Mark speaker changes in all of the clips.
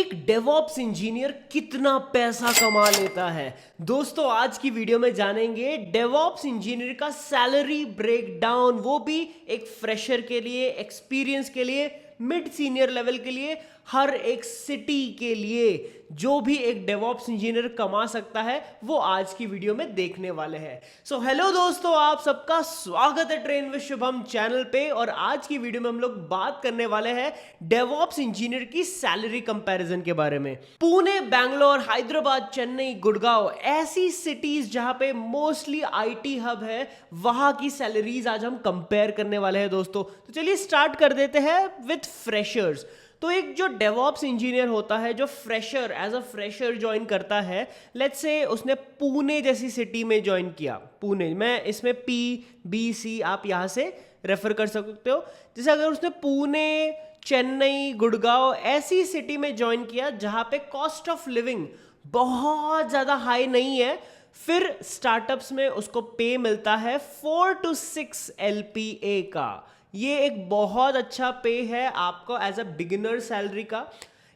Speaker 1: एक DevOps engineer कितना पैसा कमा लेता है। दोस्तों आज की वीडियो में जानेंगे डेवऑप्स इंजीनियर का सैलरी ब्रेकडाउन, वो भी एक फ्रेशर के लिए, एक्सपीरियंस के लिए, मिड सीनियर लेवल के लिए, हर एक सिटी के लिए जो भी एक डेवऑप्स इंजीनियर कमा सकता है वो आज की वीडियो में देखने वाले हैं। सो हेलो दोस्तों, आप सबका स्वागत है ट्रेन विद शुभम चैनल पे। और आज की वीडियो में हम लोग बात करने वाले हैं डेवऑप्स इंजीनियर की सैलरी कंपैरिजन के बारे में। पुणे, बैंगलोर, हैदराबाद, चेन्नई, गुड़गांव, ऐसी सिटीज जहां पे मोस्टली आईटी हब है, वहां की सैलरीज आज हम कंपेयर करने वाले हैं दोस्तों। तो चलिए स्टार्ट कर देते हैं विथ फ्रेशर्स। तो एक जो डेवऑप्स इंजीनियर होता है, जो fresher as a fresher join करता है, लेट्स से उसने पुणे जैसी सिटी में ज्वाइन किया। पुणे, मैं इसमें PBC आप यहाँ से रेफर कर सकते हो। जैसे अगर उसने पुणे, चेन्नई, गुड़गांव ऐसी सिटी में ज्वाइन किया जहाँ पे कॉस्ट ऑफ लिविंग बहुत ज़्यादा हाई नहीं है, फिर स्टार्टअप्स में उसको पे मिलता है 4 to 6 LPA का। ये एक बहुत अच्छा पे है आपको एज अ बिगिनर सैलरी का।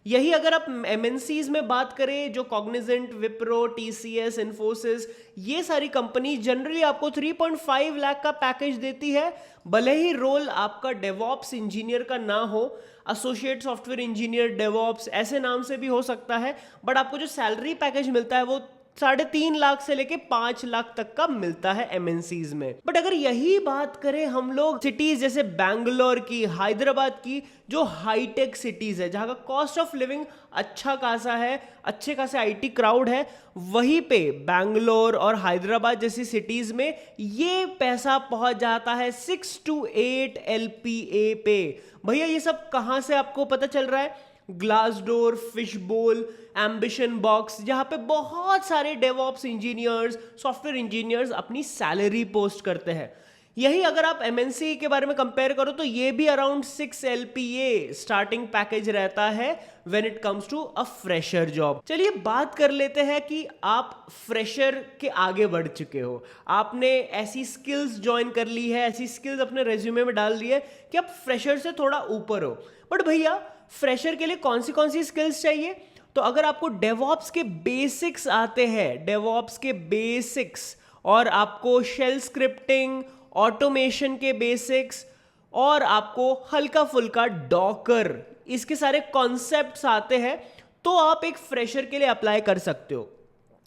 Speaker 1: यही अगर आप MNCs में बात करें, जो कॉग्निजेंट, विप्रो, TCS, इन्फोसिस, ये सारी कंपनी जनरली आपको 3.5 लाख का पैकेज देती है। भले ही रोल आपका डेवऑप्स इंजीनियर का ना हो, एसोसिएट सॉफ्टवेयर इंजीनियर डेवऑप्स ऐसे नाम से भी हो सकता है, बट आपको जो सैलरी पैकेज मिलता है वो 3.5 लाख से लेके 5 लाख तक का मिलता है MNCs में। बट अगर यही बात करें हम लोग सिटीज जैसे बैंगलोर की, हैदराबाद की, जो हाईटेक सिटीज है, जहां का कॉस्ट ऑफ लिविंग अच्छा खासा है, अच्छे खासे आईटी क्राउड है, वहीं पे बैंगलोर और हैदराबाद जैसी सिटीज में ये पैसा पहुंच जाता है 6 to 8 LPA पे। भैया ये सब कहां से आपको पता चल रहा है? ग्लासडोर, फिशबोल, एम्बिशन बॉक्स, जहां पे बहुत सारे डेवऑप्स इंजीनियर्स, सॉफ्टवेयर इंजीनियर्स अपनी सैलरी पोस्ट करते हैं। यही अगर आप MNC के बारे में कंपेयर करो तो ये भी अराउंड 6 LPA स्टार्टिंग पैकेज रहता है when it comes to a fresher job. चलिए बात कर लेते हैं कि आप फ्रेशर के आगे बढ़ चुके हो, आपने ऐसी स्किल्स ज्वाइन कर ली है, ऐसी स्किल्स अपने रेज्यूमे में डाल दी है कि आप फ्रेशर से थोड़ा ऊपर हो। बट भैया फ्रेशर के लिए कौन सी स्किल्स चाहिए? तो अगर आपको डेवऑप्स के बेसिक्स आते हैं, डेवऑप्स के बेसिक्स, और आपको शेल स्क्रिप्टिंग, ऑटोमेशन के बेसिक्स, और आपको हल्का फुल्का डॉकर, इसके सारे कॉन्सेप्ट्स आते हैं, तो आप एक फ्रेशर के लिए अप्लाई कर सकते हो।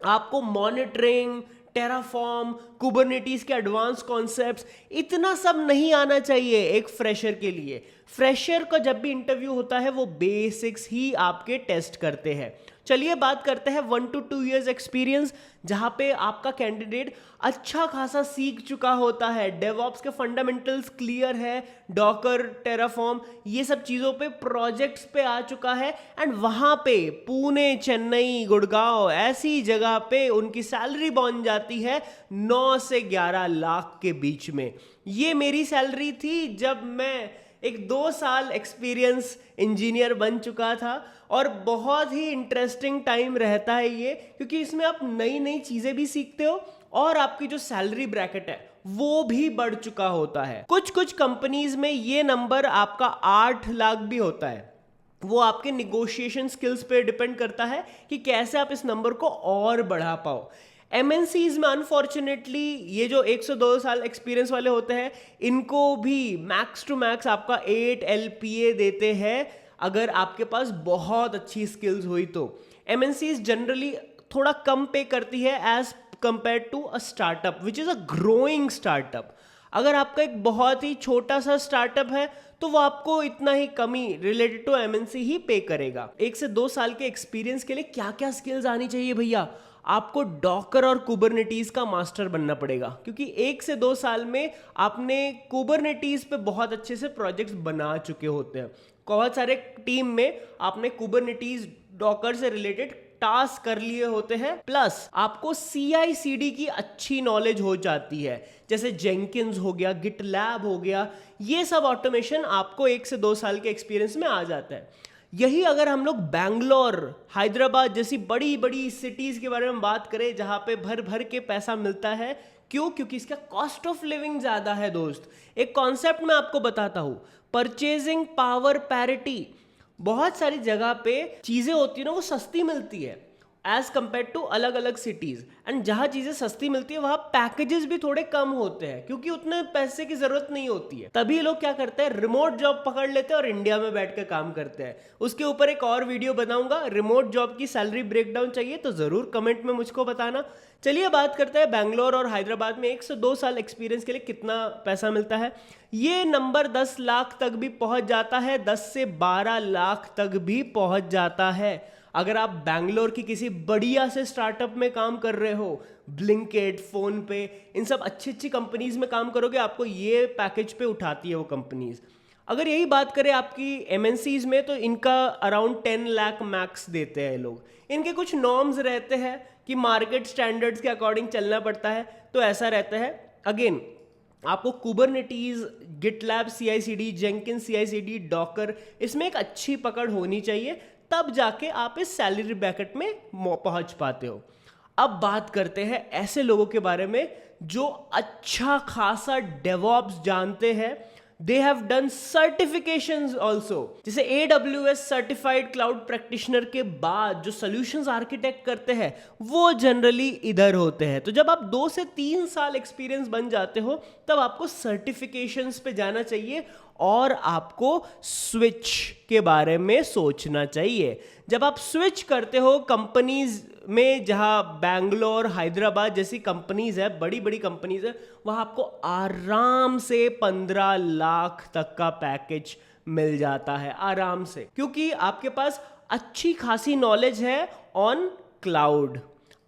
Speaker 1: आपको मॉनिटरिंग, टेराफॉर्म, कुबरनेटिस के एडवांस कॉन्सेप्ट्स, इतना सब नहीं आना चाहिए एक फ्रेशर के लिए। फ्रेशर का जब भी इंटरव्यू होता है वो बेसिक्स ही आपके टेस्ट करते हैं। चलिए बात करते हैं 1 to 2 years एक्सपीरियंस, जहां पे आपका कैंडिडेट अच्छा खासा सीख चुका होता है, डेवऑप्स के फंडामेंटल्स क्लियर है, डॉकर, टेराफॉर्म, ये सब चीज़ों पे, प्रोजेक्ट्स पे आ चुका है, एंड वहां पे पुणे, चेन्नई, गुड़गांव ऐसी जगह पे उनकी सैलरी बन जाती है 9 से 11 लाख के बीच में। ये मेरी सैलरी थी जब मैं एक 2 साल एक्सपीरियंस इंजीनियर बन चुका था। और बहुत ही इंटरेस्टिंग टाइम रहता है ये, क्योंकि इसमें आप नई नई चीज़ें भी सीखते हो और आपकी जो सैलरी ब्रैकेट है वो भी बढ़ चुका होता है। कुछ कंपनीज में ये नंबर आपका 8 लाख भी होता है। वो आपके निगोशिएशन स्किल्स पे डिपेंड करता है कि कैसे आप इस नंबर को और बढ़ा पाओ। MNCs में अनफॉर्चुनेटली ये जो 1 से 2 साल एक्सपीरियंस वाले होते हैं, इनको भी मैक्स टू मैक्स आपका 8 LPA देते हैं अगर आपके पास बहुत अच्छी स्किल्स हुई तो। MNCs जनरली थोड़ा कम पे करती है as compare to a startup which is a growing startup. अगर आपका एक बहुत ही छोटा सा स्टार्टअप है तो वो आपको इतना ही कमी रिलेटेड टू MNC ही पे करेगा। 1 से 2 साल के एक्सपीरियंस के लिए क्या क्या स्किल्स आनी चाहिए भैया? आपको डॉकर और कुबरनेटिस का मास्टर बनना पड़ेगा, क्योंकि 1 से 2 साल में आपने कुबरनेटिस पे बहुत अच्छे से प्रोजेक्ट्स बना चुके होते हैं। बहुत सारे टीम में आपने कुबरनेटिस, डॉकर से रिलेटेड टास्क कर लिए होते हैं, प्लस आपको CI/CD की अच्छी नॉलेज हो जाती है, जैसे जेंकिंस हो गया, गिटलैब हो गया, ये सब ऑटोमेशन आपको 1 से 2 साल के एक्सपीरियंस में आ जाता है। यही अगर हम लोग बैंगलोर, हैदराबाद जैसी बड़ी बड़ी सिटीज के बारे में बात करें, जहां पे भर भर के पैसा मिलता है, क्यों? क्योंकि इसका कॉस्ट ऑफ लिविंग ज्यादा है दोस्त। एक कॉन्सेप्ट मैं आपको बताता हूं, परचेजिंग पावर पैरिटी। बहुत सारी जगह पे चीजें होती है ना वो सस्ती मिलती है एज कम्पेयर टू अलग अलग सिटीज, एंड जहाँ चीजें सस्ती मिलती है वहाँ पैकेजेस भी थोड़े कम होते हैं क्योंकि उतने पैसे की जरूरत नहीं होती है। तभी लोग क्या करते हैं, रिमोट जॉब पकड़ लेते हैं और इंडिया में बैठ कर काम करते हैं। उसके ऊपर एक और वीडियो बनाऊंगा। रिमोट जॉब की सैलरी ब्रेकडाउन चाहिए तो जरूर कमेंट में मुझको बताना। चलिए बात करते हैं बैंगलोर और हैदराबाद में 1 से 2 साल एक्सपीरियंस के लिए कितना पैसा मिलता है। ये नंबर 10 लाख तक भी पहुंच जाता है, 10 से 12 लाख तक भी पहुंच जाता है। अगर आप बैंगलोर की किसी बढ़िया से स्टार्टअप में काम कर रहे हो, ब्लिंकिट, फोन पे, इन सब अच्छी अच्छी कंपनीज में काम करोगे, आपको ये पैकेज पे उठाती है वो कंपनीज। अगर यही बात करें आपकी एमएनसीज में तो इनका अराउंड 10 लाख मैक्स देते हैं लोग। इनके कुछ नॉर्म्स रहते हैं कि मार्केट स्टैंडर्ड्स के अकॉर्डिंग चलना पड़ता है, तो ऐसा रहता है। अगेन आपको कुबरनेटीज, GitLab CI/CD, Jenkins CI/CD, Docker, इसमें एक अच्छी पकड़ होनी चाहिए, तब जाके आप इस सैलरी ब्रैकेट में पहुंच पाते हो। अब बात करते हैं ऐसे लोगों के बारे में जो अच्छा खासा डेवऑप्स जानते हैं। They have done certifications also, जैसे AWS सर्टिफाइड क्लाउड प्रैक्टिशनर के बाद जो सॉल्यूशंस आर्किटेक्ट करते हैं वो जनरली इधर होते हैं। तो जब आप 2 से 3 साल एक्सपीरियंस बन जाते हो तब आपको सर्टिफिकेशंस पे जाना चाहिए और आपको स्विच के बारे में सोचना चाहिए। जब आप स्विच करते हो कंपनीज में, जहां बैंगलोर, हैदराबाद जैसी कंपनीज है, बड़ी बड़ी कंपनीज है, वहां आपको आराम से 15 लाख तक का पैकेज मिल जाता है, आराम से, क्योंकि आपके पास अच्छी खासी नॉलेज है ऑन क्लाउड,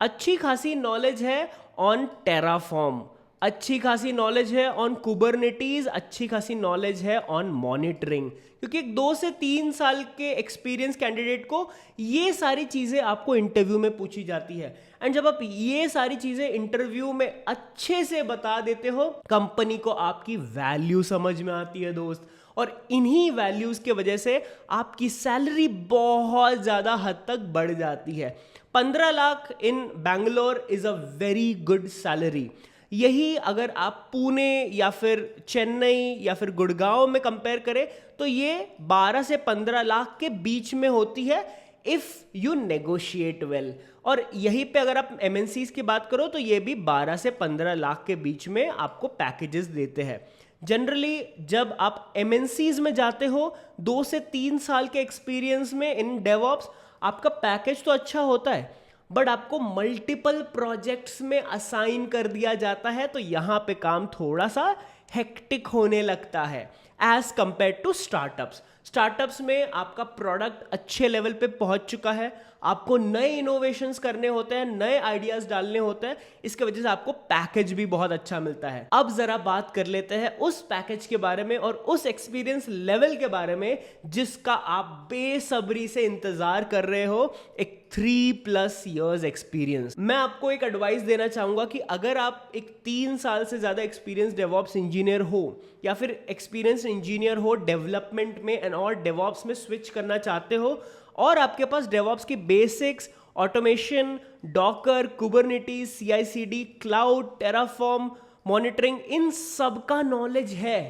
Speaker 1: अच्छी खासी नॉलेज है ऑन टेराफॉर्म, अच्छी खासी नॉलेज है ऑन कुबरनेटीज, अच्छी खासी नॉलेज है ऑन मॉनिटरिंग। क्योंकि 2 से 3 साल के एक्सपीरियंस कैंडिडेट को ये सारी चीजें आपको इंटरव्यू में पूछी जाती है, एंड जब आप ये सारी चीजें इंटरव्यू में अच्छे से बता देते हो, कंपनी को आपकी वैल्यू समझ में आती है दोस्त, और इन्हीं वैल्यूज के वजह से आपकी सैलरी बहुत ज्यादा हद तक बढ़ जाती है। 15 lakh in Bangalore is a very good salary. यही अगर आप पुणे या फिर चेन्नई या फिर गुड़गांव में कंपेयर करें तो ये 12 से 15 लाख के बीच में होती है इफ यू नेगोशिएट वेल। और यहीं पे अगर आप एमएनसीज की बात करो तो ये भी 12 से 15 लाख के बीच में आपको पैकेजेस देते हैं। जनरली जब आप एमएनसीज में जाते हो 2 से 3 साल के एक्सपीरियंस में इन डेवऑप्स, आपका पैकेज तो अच्छा होता है बट आपको मल्टीपल प्रोजेक्ट्स में असाइन कर दिया जाता है, तो यहां पे काम थोड़ा सा हेक्टिक होने लगता है as compare to startups. Startups में आपका प्रोडक्ट अच्छे लेवल पे पहुंच चुका है, आपको नए इनोवेशंस करने होते हैं, नए आइडियाज डालने होते हैं, इसके वजह से आपको पैकेज भी बहुत अच्छा मिलता है। अब जरा बात कर लेते हैं उस पैकेज के बारे में और उस एक्सपीरियंस लेवल के बारे में जिसका आप बेसब्री से इंतजार कर रहे हो, एक 3+ years एक्सपीरियंस। मैं आपको एक एडवाइस देना चाहूंगा कि अगर आप एक 3 साल से ज्यादा एक्सपीरियंस डेवऑप्स इंजीनियर हो या फिर एक्सपीरियंस इंजीनियर हो डेवलपमेंट में एंड और डेवऑप्स में स्विच करना चाहते हो, और आपके पास डेवऑप्स की basics, automation, Docker, Kubernetes, CI/CD, cloud, Terraform, monitoring, इन सब का नॉलेज है,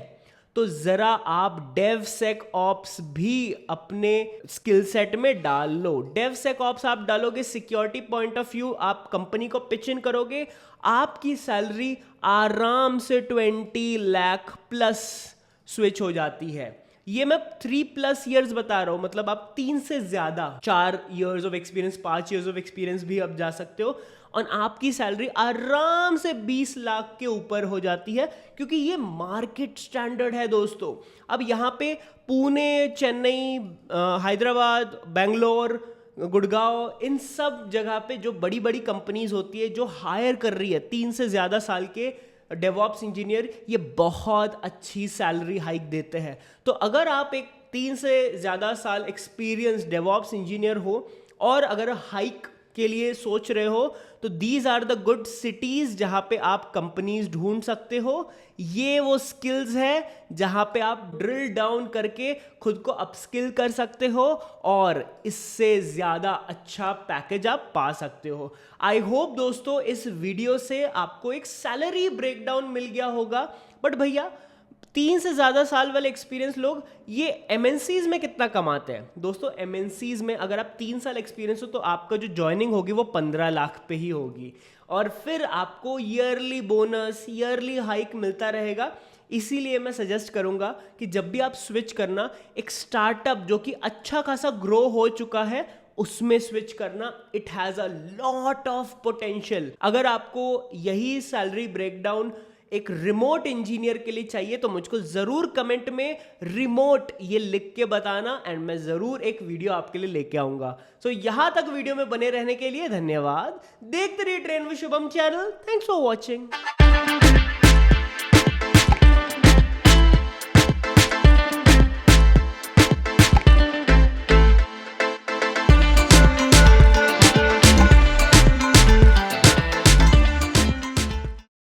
Speaker 1: तो जरा आप DevSecOps भी अपने स्किल सेट में डाल लो। DevSecOps आप डालोगे, सिक्योरिटी पॉइंट ऑफ व्यू आप कंपनी को पिच इन करोगे, आपकी सैलरी आराम से 20 लाख प्लस स्विच हो जाती है। ये मैं 3+ years बता रहा हूं, मतलब आप 3 से ज्यादा, 4 years of experience, 5 years of experience भी अब जा सकते हो, और आपकी सैलरी आराम से 20 लाख के ऊपर हो जाती है, क्योंकि ये मार्केट स्टैंडर्ड है दोस्तों। अब यहाँ पे पुणे, चेन्नई, हैदराबाद, बैंगलोर, गुड़गांव, इन सब जगह पे जो बड़ी बड़ी कंपनीज होती है जो हायर कर रही है 3 से ज्यादा साल के डेवऑप्स इंजीनियर, ये बहुत अच्छी सैलरी हाइक देते हैं। तो अगर आप एक 3 से ज्यादा साल एक्सपीरियंस डेवऑप्स इंजीनियर हो और अगर हाइक के लिए सोच रहे हो, तो these are the good cities जहां पे आप कंपनीज ढूंढ सकते हो। ये वो स्किल्स है जहां पे आप ड्रिल डाउन करके खुद को अपस्किल कर सकते हो और इससे ज्यादा अच्छा पैकेज आप पा सकते हो। आई होप दोस्तों इस वीडियो से आपको एक सैलरी ब्रेकडाउन मिल गया होगा। बट भैया 3 से ज़्यादा साल वाले एक्सपीरियंस लोग ये एमएनसीज में कितना कमाते हैं? दोस्तों एमएनसीज में अगर आप 3 साल एक्सपीरियंस हो तो आपका जो ज्वाइनिंग होगी वो 15 लाख पे ही होगी, और फिर आपको ईयरली बोनस, ईयरली हाइक मिलता रहेगा। इसीलिए मैं सजेस्ट करूंगा कि जब भी आप स्विच करना, एक स्टार्टअप जो कि अच्छा खासा ग्रो हो चुका है उसमें स्विच करना। It has a lot of potential. अगर आपको यही सैलरी ब्रेकडाउन एक रिमोट इंजीनियर के लिए चाहिए तो मुझको जरूर कमेंट में रिमोट ये लिख के बताना, एंड मैं जरूर एक वीडियो आपके लिए लेके आऊंगा। सो यहां तक वीडियो में बने रहने के लिए धन्यवाद। देखते रहिए trend with Shubham channel. Thanks for watching.